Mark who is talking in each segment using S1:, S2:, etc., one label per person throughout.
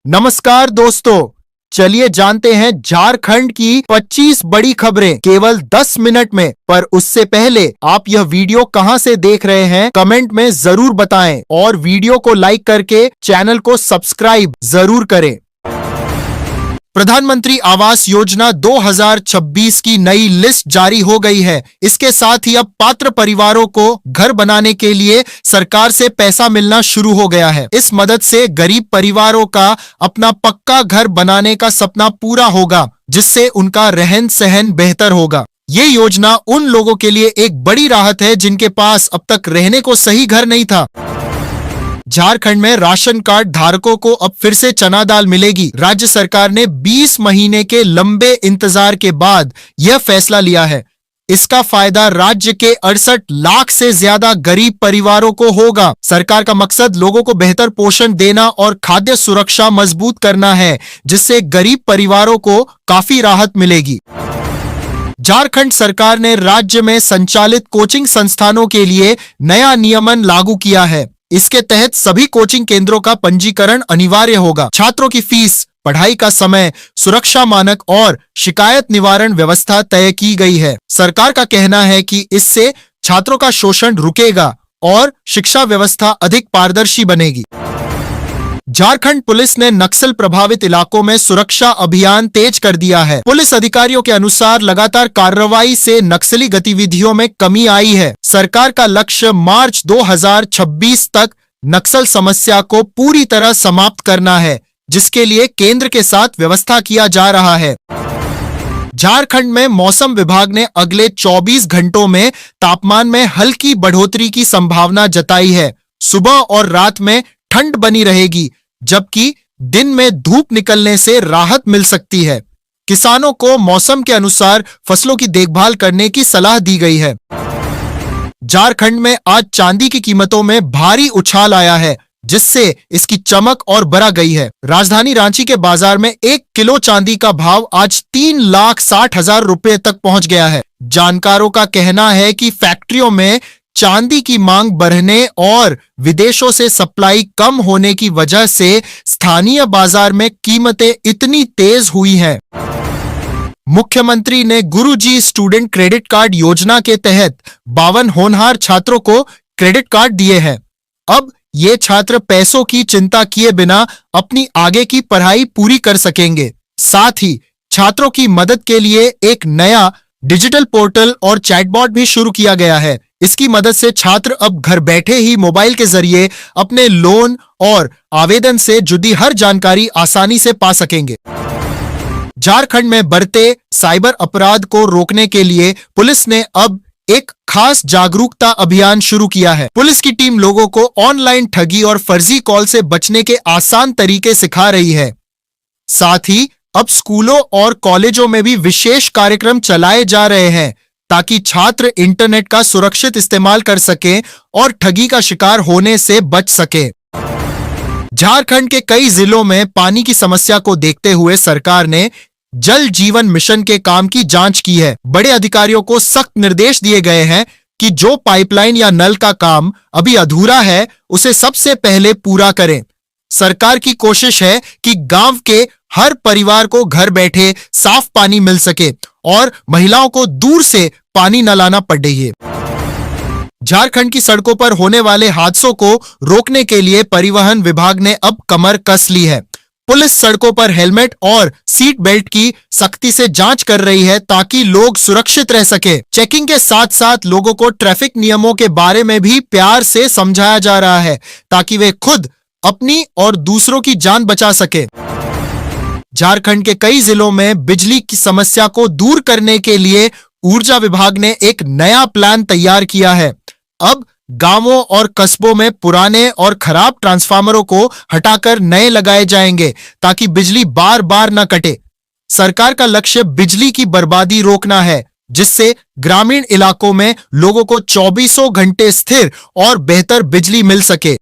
S1: नमस्कार दोस्तों, चलिए जानते हैं झारखंड की 25 बड़ी खबरें केवल 10 मिनट में। पर उससे पहले आप यह वीडियो कहां से देख रहे हैं कमेंट में जरूर बताएं और वीडियो को लाइक करके चैनल को सब्सक्राइब जरूर करें। प्रधानमंत्री आवास योजना 2026 की नई लिस्ट जारी हो गई है। इसके साथ ही अब पात्र परिवारों को घर बनाने के लिए सरकार से पैसा मिलना शुरू हो गया है। इस मदद से गरीब परिवारों का अपना पक्का घर बनाने का सपना पूरा होगा, जिससे उनका रहन सहन बेहतर होगा। ये योजना उन लोगों के लिए एक बड़ी राहत है जिनके पास अब तक रहने को सही घर नहीं था। झारखंड में राशन कार्ड धारकों को अब फिर से चना दाल मिलेगी। राज्य सरकार ने 20 महीने के लंबे इंतजार के बाद यह फैसला लिया है। इसका फायदा राज्य के 68 लाख से ज्यादा गरीब परिवारों को होगा। सरकार का मकसद लोगों को बेहतर पोषण देना और खाद्य सुरक्षा मजबूत करना है, जिससे गरीब परिवारों को काफी राहत मिलेगी। झारखंड सरकार ने राज्य में संचालित कोचिंग संस्थानों के लिए नया नियमन लागू किया है। इसके तहत सभी कोचिंग केंद्रों का पंजीकरण अनिवार्य होगा। छात्रों की फीस, पढ़ाई का समय, सुरक्षा मानक और शिकायत निवारण व्यवस्था तय की गई है। सरकार का कहना है कि इससे छात्रों का शोषण रुकेगा और शिक्षा व्यवस्था अधिक पारदर्शी बनेगी। झारखंड पुलिस ने नक्सल प्रभावित इलाकों में सुरक्षा अभियान तेज कर दिया है। पुलिस अधिकारियों के अनुसार लगातार कार्रवाई से नक्सली गतिविधियों में कमी आई है। सरकार का लक्ष्य मार्च 2026 तक नक्सल समस्या को पूरी तरह समाप्त करना है, जिसके लिए केंद्र के साथ व्यवस्था किया जा रहा है। झारखंड में मौसम विभाग ने अगले 24 घंटों में तापमान में हल्की बढ़ोतरी की संभावना जताई है। सुबह और रात में ठंड बनी रहेगी, जबकि दिन में धूप निकलने से राहत मिल सकती है। किसानों को मौसम के अनुसार फसलों की देखभाल करने की सलाह दी गई है। झारखंड में आज चांदी की कीमतों में भारी उछाल आया है, जिससे इसकी चमक और बढ़ गई है। राजधानी रांची के बाजार में 1 किलो चांदी का भाव आज 3,60,000 रुपए तक पहुंच गया है। जानकारों का कहना है कि फैक्ट्रियों में चांदी की मांग बढ़ने और विदेशों से सप्लाई कम होने की वजह से स्थानीय बाजार में कीमतें इतनी तेज हुई हैं। मुख्यमंत्री ने गुरुजी स्टूडेंट क्रेडिट कार्ड योजना के तहत 52 होनहार छात्रों को क्रेडिट कार्ड दिए हैं। अब ये छात्र पैसों की चिंता किए बिना अपनी आगे की पढ़ाई पूरी कर सकेंगे। साथ ही छात्रों की मदद के लिए एक नया डिजिटल पोर्टल और चैटबॉट भी शुरू किया गया है। इसकी मदद से छात्र अब घर बैठे ही मोबाइल के जरिए अपने लोन और आवेदन से जुड़ी हर जानकारी आसानी से पा सकेंगे। झारखंड में बढ़ते साइबर अपराध को रोकने के लिए पुलिस ने अब एक खास जागरूकता अभियान शुरू किया है। पुलिस की टीम लोगों को ऑनलाइन ठगी और फर्जी कॉल से बचने के आसान तरीके सिखा रही है। साथ ही अब स्कूलों और कॉलेजों में भी विशेष कार्यक्रम चलाए जा रहे हैं, ताकि छात्र इंटरनेट का सुरक्षित इस्तेमाल कर सकें और ठगी का शिकार होने से बच सके। झारखंड के कई जिलों में पानी की समस्या को देखते हुए सरकार ने जल जीवन मिशन के काम की जांच की है। बड़े अधिकारियों को सख्त निर्देश दिए गए हैं कि जो पाइपलाइन या नल का काम अभी अधूरा है, उसे सबसे पहले पूरा करें। सरकार की कोशिश है कि गांव के हर परिवार को घर बैठे साफ पानी मिल सके और महिलाओं को दूर से पानी न लाना पड़े। झारखंड की सड़कों पर होने वाले हादसों को रोकने के लिए परिवहन विभाग ने अब कमर कस ली है। पुलिस सड़कों पर हेलमेट और सीट बेल्ट की सख्ती से जांच कर रही है, ताकि लोग सुरक्षित रह सके। चेकिंग के साथ साथ लोगों को ट्रैफिक नियमों के बारे में भी प्यार से समझाया जा रहा है, ताकि वे खुद अपनी और दूसरों की जान बचा सके। झारखंड के कई जिलों में बिजली की समस्या को दूर करने के लिए ऊर्जा विभाग ने एक नया प्लान तैयार किया है। अब गांवों और कस्बों में पुराने और खराब ट्रांसफार्मरों को हटाकर नए लगाए जाएंगे, ताकि बिजली बार बार न कटे। सरकार का लक्ष्य बिजली की बर्बादी रोकना है, जिससे ग्रामीण इलाकों में लोगों को 24 घंटे स्थिर और बेहतर बिजली मिल सके।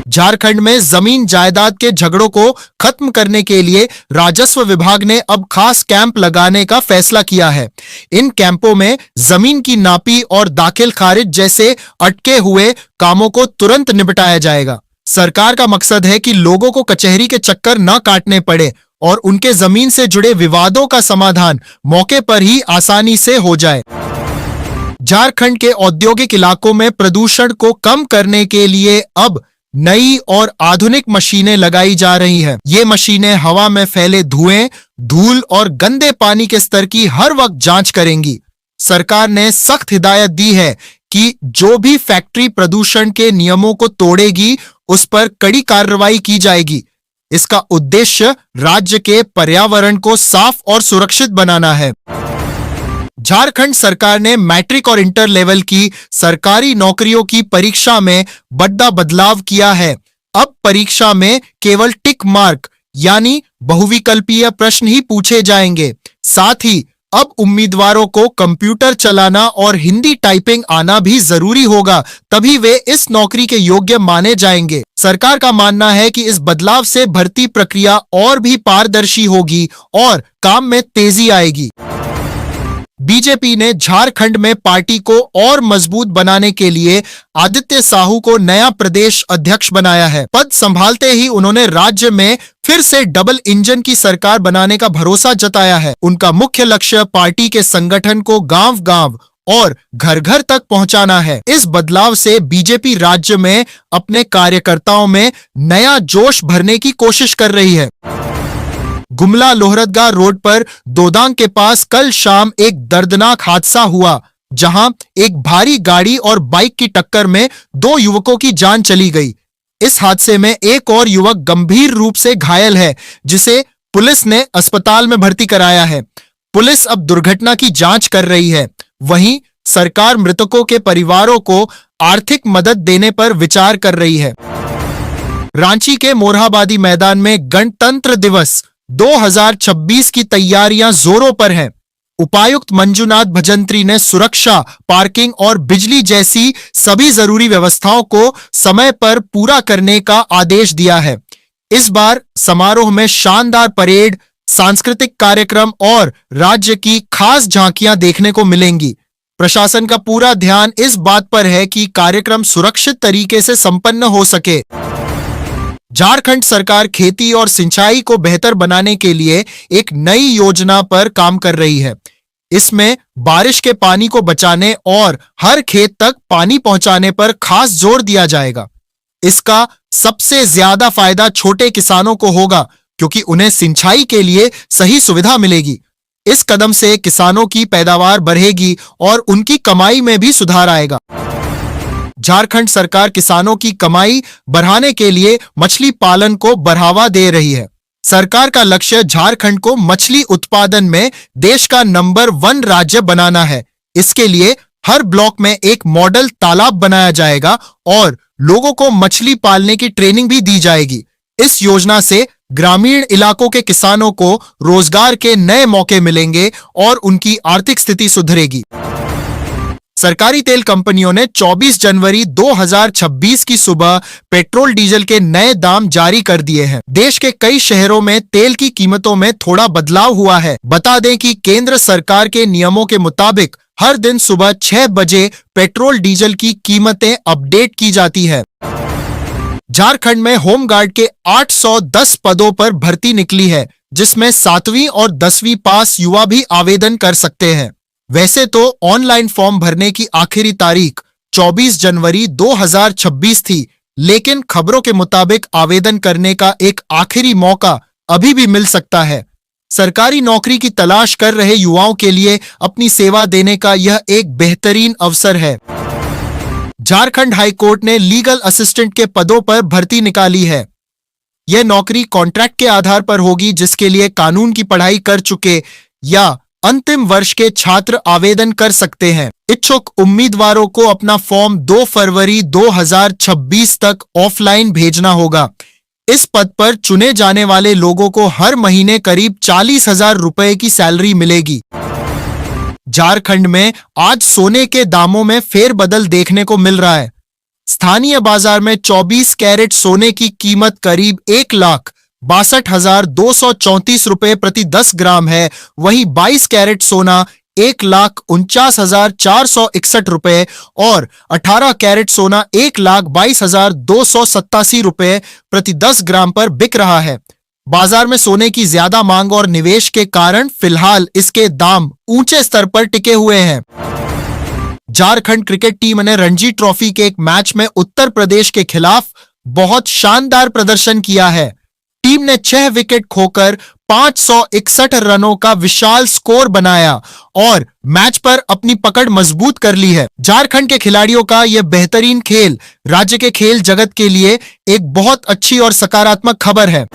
S1: झारखंड में जमीन जायदाद के झगड़ों को खत्म करने के लिए राजस्व विभाग ने अब खास कैंप लगाने का फैसला किया है। इन कैंपों में जमीन की नापी और दाखिल खारिज जैसे अटके हुए कामों को तुरंत निपटाया जाएगा। सरकार का मकसद है कि लोगों को कचहरी के चक्कर न काटने पड़े और उनके जमीन से जुड़े विवादों का समाधान मौके पर ही आसानी से हो जाए। झारखंड के औद्योगिक इलाकों में प्रदूषण को कम करने के लिए अब नई और आधुनिक मशीनें लगाई जा रही हैं। ये मशीनें हवा में फैले धुएं, धूल और गंदे पानी के स्तर की हर वक्त जांच करेंगी। सरकार ने सख्त हिदायत दी है कि जो भी फैक्ट्री प्रदूषण के नियमों को तोड़ेगी उस पर कड़ी कार्रवाई की जाएगी। इसका उद्देश्य राज्य के पर्यावरण को साफ और सुरक्षित बनाना है। झारखंड सरकार ने मैट्रिक और इंटर लेवल की सरकारी नौकरियों की परीक्षा में बड़ा बदलाव किया है। अब परीक्षा में केवल टिक मार्क यानी बहुविकल्पीय प्रश्न ही पूछे जाएंगे। साथ ही अब उम्मीदवारों को कंप्यूटर चलाना और हिंदी टाइपिंग आना भी जरूरी होगा, तभी वे इस नौकरी के योग्य माने जाएंगे। सरकार का मानना है कि इस बदलाव से भर्ती प्रक्रिया और भी पारदर्शी होगी और काम में तेजी आएगी। बीजेपी ने झारखंड में पार्टी को और मजबूत बनाने के लिए आदित्य साहू को नया प्रदेश अध्यक्ष बनाया है। पद संभालते ही उन्होंने राज्य में फिर से डबल इंजन की सरकार बनाने का भरोसा जताया है। उनका मुख्य लक्ष्य पार्टी के संगठन को गांव-गांव और घर-घर तक पहुंचाना है। इस बदलाव से बीजेपी राज्य में अपने कार्यकर्ताओं में नया जोश भरने की कोशिश कर रही है। गुमला लोहरदगा रोड पर दोदांग के पास कल शाम एक दर्दनाक हादसा हुआ, जहां एक भारी गाड़ी और बाइक की टक्कर में 2 युवकों की जान चली गई। इस हादसे में एक और युवक गंभीर रूप से घायल है, जिसे पुलिस ने अस्पताल में भर्ती कराया है। पुलिस अब दुर्घटना की जांच कर रही है। वहीं सरकार मृतकों के परिवारों को आर्थिक मदद देने पर विचार कर रही है। रांची के मोरहाबादी मैदान में गणतंत्र दिवस 2026 की तैयारियां जोरों पर हैं। उपायुक्त मंजुनाथ भजंत्री ने सुरक्षा, पार्किंग और बिजली जैसी सभी जरूरी व्यवस्थाओं को समय पर पूरा करने का आदेश दिया है। इस बार समारोह में शानदार परेड, सांस्कृतिक कार्यक्रम और राज्य की खास झांकियां देखने को मिलेंगी। प्रशासन का पूरा ध्यान इस बात पर है कि कार्यक्रम सुरक्षित तरीके से संपन्न हो सके। झारखंड सरकार खेती और सिंचाई को बेहतर बनाने के लिए एक नई योजना पर काम कर रही है। इसमें बारिश के पानी को बचाने और हर खेत तक पानी पहुंचाने पर खास जोर दिया जाएगा। इसका सबसे ज्यादा फायदा छोटे किसानों को होगा, क्योंकि उन्हें सिंचाई के लिए सही सुविधा मिलेगी। इस कदम से किसानों की पैदावार बढ़ेगी और उनकी कमाई में भी सुधार आएगा। झारखंड सरकार किसानों की कमाई बढ़ाने के लिए मछली पालन को बढ़ावा दे रही है। सरकार का लक्ष्य झारखंड को मछली उत्पादन में देश का नंबर 1 राज्य बनाना है। इसके लिए हर ब्लॉक में एक मॉडल तालाब बनाया जाएगा और लोगों को मछली पालने की ट्रेनिंग भी दी जाएगी। इस योजना से ग्रामीण इलाकों के किसानों को रोजगार के नए मौके मिलेंगे और उनकी आर्थिक स्थिति सुधरेगी। सरकारी तेल कंपनियों ने 24 जनवरी 2026 की सुबह पेट्रोल डीजल के नए दाम जारी कर दिए हैं। देश के कई शहरों में तेल की कीमतों में थोड़ा बदलाव हुआ है। बता दें कि केंद्र सरकार के नियमों के मुताबिक हर दिन सुबह 6 बजे पेट्रोल डीजल की कीमतें अपडेट की जाती है। झारखंड में होमगार्ड के 810 पदों पर भर्ती निकली है, जिसमें 7वीं और 10वीं पास युवा भी आवेदन कर सकते हैं। वैसे तो ऑनलाइन फॉर्म भरने की आखिरी तारीख 24 जनवरी 2026 थी, लेकिन खबरों के मुताबिक आवेदन करने का एक आखिरी मौका अभी भी मिल सकता है। सरकारी नौकरी की तलाश कर रहे युवाओं के लिए अपनी सेवा देने का यह एक बेहतरीन अवसर है। झारखंड हाईकोर्ट ने लीगल असिस्टेंट के पदों पर भर्ती निकाली है। यह नौकरी कॉन्ट्रैक्ट के आधार पर होगी, जिसके लिए कानून की पढ़ाई कर चुके या अंतिम वर्ष के छात्र आवेदन कर सकते हैं। इच्छुक उम्मीदवारों को अपना फॉर्म 2 फरवरी 2026 तक ऑफलाइन भेजना होगा। इस पद पर चुने जाने वाले लोगों को हर महीने करीब 40,000 रुपए की सैलरी मिलेगी। झारखंड में आज सोने के दामों में फेरबदल देखने को मिल रहा है। स्थानीय बाजार में 24 कैरेट सोने की कीमत करीब 1,62,234 रुपए प्रति 10 ग्राम है। वहीं 22 कैरेट सोना 1,49,461 और 18 कैरेट सोना 1,22,287 रुपए प्रति 10 ग्राम पर बिक रहा है। बाजार में सोने की ज्यादा मांग और निवेश के कारण फिलहाल इसके दाम ऊंचे स्तर पर टिके हुए हैं। झारखंड क्रिकेट टीम ने रणजी ट्रॉफी के एक मैच में उत्तर प्रदेश के खिलाफ बहुत शानदार प्रदर्शन किया है। टीम ने 6 विकेट खोकर 561 रनों का विशाल स्कोर बनाया और मैच पर अपनी पकड़ मजबूत कर ली है। झारखंड के खिलाड़ियों का यह बेहतरीन खेल राज्य के खेल जगत के लिए एक बहुत अच्छी और सकारात्मक खबर है।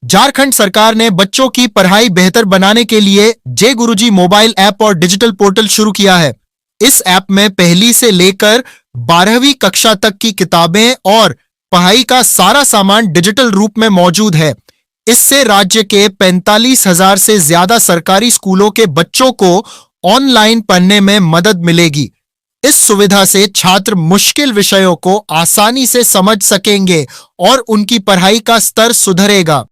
S1: झारखंड सरकार ने बच्चों की पढ़ाई बेहतर बनाने के लिए जे गुरुजी मोबाइल ऐप और डिजिटल पोर्टल शुरू किया है। इस ऐप में पहली से लेकर 12वीं कक्षा तक की किताबें और पढ़ाई का सारा सामान डिजिटल रूप में मौजूद है। इससे राज्य के 45,000 से ज्यादा सरकारी स्कूलों के बच्चों को ऑनलाइन पढ़ने में मदद मिलेगी। इस सुविधा से छात्र मुश्किल विषयों को आसानी से समझ सकेंगे और उनकी पढ़ाई का स्तर सुधरेगा।